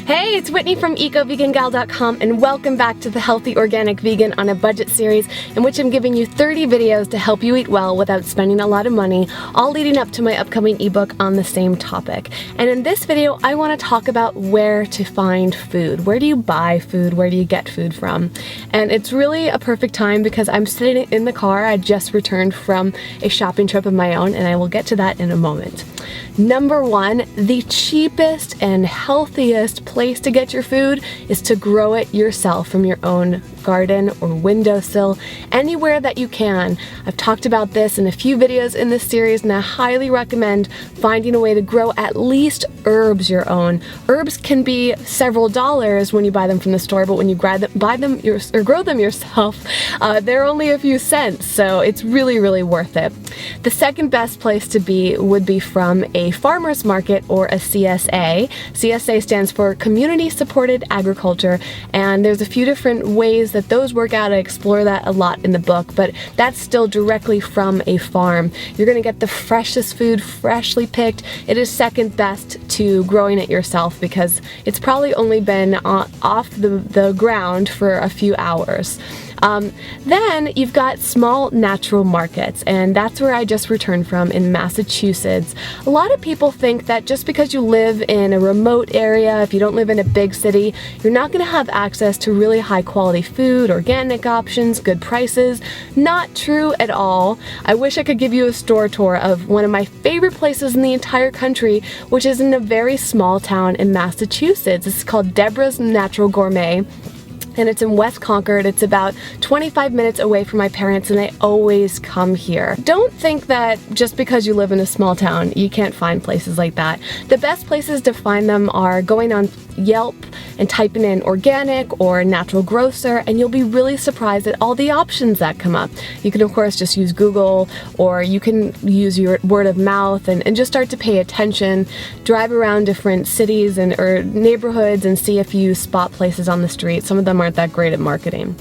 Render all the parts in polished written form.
Hey, it's Whitney from EcoVeganGal.com and welcome back to the Healthy Organic Vegan on a Budget series in which I'm giving you 30 videos to help you eat well without spending a lot of money, all leading up to my upcoming ebook on the same topic. And in this video, I want to talk about where to find food. Where do you buy food? Where do you get food from? And it's really a perfect time because I'm sitting in the car. I just returned from a shopping trip of my own and I will get to that in a moment. Number one, the cheapest and healthiest place to get your food is to grow it yourself from your own garden or windowsill, anywhere that you can. I've talked about this in a few videos in this series and I highly recommend finding a way to grow at least herbs your own. Herbs can be several dollars when you buy them from the store, but when you grow them yourself, they're only a few cents, so it's really worth it. The second best place to be would be from a farmer's market or a CSA. CSA stands for Community Supported Agriculture, and there's a few different ways that those work out. I explore that a lot in the book, but that's still directly from a farm. You're going to get the freshest food, freshly picked. It is second best to growing it yourself because it's probably only been off the ground for a few hours. Then you've got small natural markets, and that's where I just returned from in Massachusetts. A lot of people think that just because you live in a remote area, if you don't live in a big city, you're not going to have access to really high quality food, organic options, good prices. Not true at all. I wish I could give you a store tour of one of my favorite places in the entire country, which is in a very small town in Massachusetts. It's called Deborah's Natural Gourmet. And it's in West Concord. It's about 25 minutes away from my parents and I always come here. Don't think that just because you live in a small town, you can't find places like that. The best places to find them are going on Yelp and typing in organic or natural grocer, and you'll be really surprised at all the options that come up. You can of course just use Google, or you can use your word of mouth and just start to pay attention, drive around different cities or neighborhoods and see if you spot places on the street. Some of them aren't that great at marketing.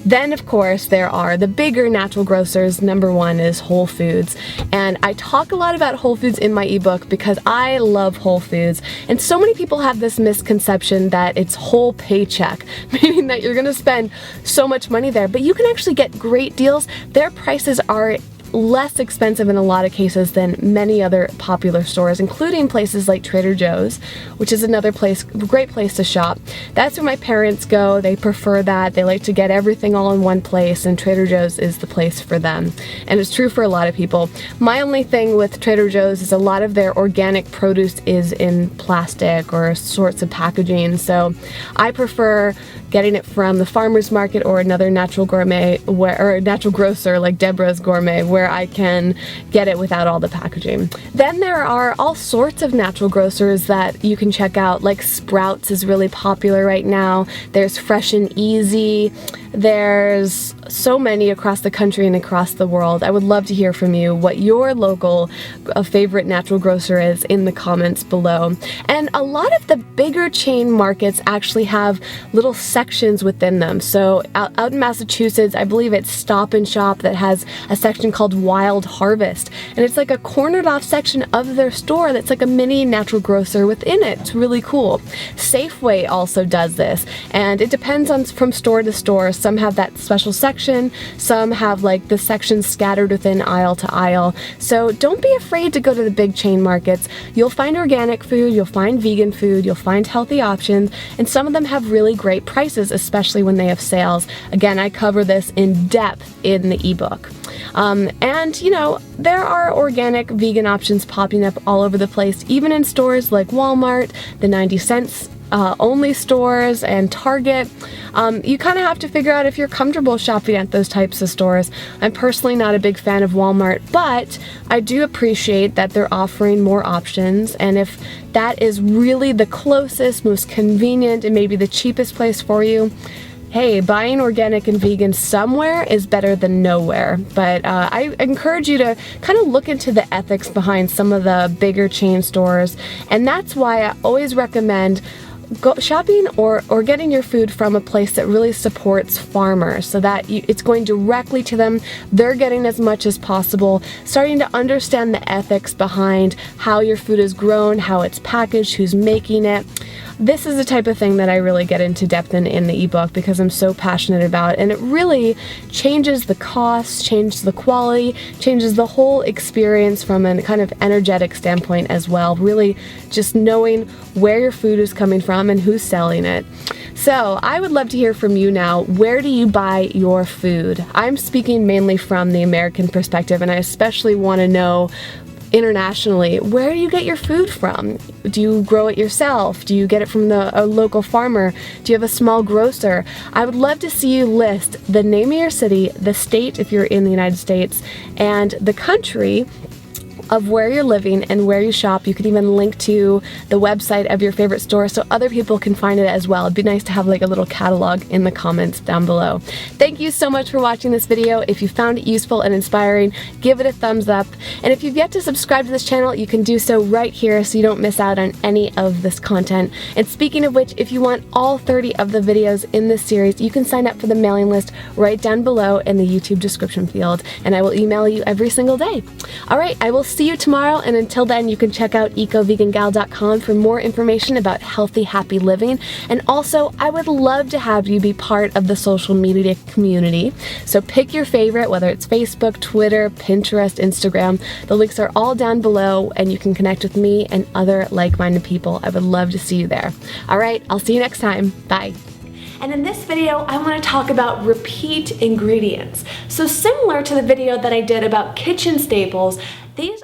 Then of course there are the bigger natural grocers. Number one is Whole Foods, and I talk a lot about Whole Foods in my ebook because I love Whole Foods, and so many people have this misconception that it's whole paycheck, meaning that you're going to spend so much money there, but you can actually get great deals. Their prices are less expensive in a lot of cases than many other popular stores, including places like Trader Joe's, which is another great place to shop. That's where my parents go. They prefer that. They like to get everything all in one place, and Trader Joe's is the place for them. And it's true for a lot of people. My only thing with Trader Joe's is a lot of their organic produce is in plastic or sorts of packaging, so I prefer getting it from the farmer's market or another natural gourmet or a natural grocer like Deborah's Gourmet, where I can get it without all the packaging. Then there are all sorts of natural grocers that you can check out, like Sprouts is really popular right now. There's Fresh and Easy. There's so many across the country and across the world. I would love to hear from you what your local favorite natural grocer is in the comments below. And a lot of the bigger chain markets actually have little sections within them. So out in Massachusetts, I believe it's Stop and Shop that has a section called Wild Harvest. And it's like a cornered off section of their store that's like a mini natural grocer within it. It's really cool. Safeway also does this, and it depends on from store to store. Some have that special section, some have like the sections scattered within aisle to aisle. So don't be afraid to go to the big chain markets. You'll find organic food, you'll find vegan food, you'll find healthy options, and some of them have really great prices, especially when they have sales. Again, I cover this in depth in the ebook. And you know, there are organic vegan options popping up all over the place, even in stores like Walmart, the 90-cent only stores, and Target. You kind of have to figure out if you're comfortable shopping at those types of stores. I'm personally not a big fan of Walmart, but I do appreciate that they're offering more options, and if that is really the closest, most convenient, and maybe the cheapest place for you, hey, buying organic and vegan somewhere is better than nowhere. But I encourage you to kind of look into the ethics behind some of the bigger chain stores, and that's why I always recommend shopping or getting your food from a place that really supports farmers, so that it's going directly to them. They're getting as much as possible, starting to understand the ethics behind how your food is grown, how it's packaged, who's making it. This is the type of thing that I really get into depth in the ebook because I'm so passionate about, and it really changes the cost, changes the quality, changes the whole experience from a kind of energetic standpoint as well, really just knowing where your food is coming from and who's selling it. So I would love to hear from you now. Where do you buy your food? I'm speaking mainly from the American perspective, and I especially want to know internationally, where do you get your food from? Do you grow it yourself? Do you get it from a local farmer? Do you have a small grocer? I would love to see you list the name of your city, the state if you're in the United States, and the country of where you're living and where you shop. You could even link to the website of your favorite store so other people can find it as well. It'd be nice to have like a little catalog in the comments down below. Thank you so much for watching this video. If you found it useful and inspiring, give it a thumbs up. And if you've yet to subscribe to this channel, you can do so right here so you don't miss out on any of this content. And speaking of which, if you want all 30 of the videos in this series, you can sign up for the mailing list right down below in the YouTube description field, and I will email you every single day. All right, I will see you tomorrow, and until then, you can check out ecovegangal.com for more information about healthy, happy living. And also, I would love to have you be part of the social media community. So pick your favorite, whether it's Facebook, Twitter, Pinterest, Instagram. The links are all down below, and you can connect with me and other like-minded people. I would love to see you there. All right, I'll see you next time. Bye. And in this video, I want to talk about repeat ingredients. So similar to the video that I did about kitchen staples, these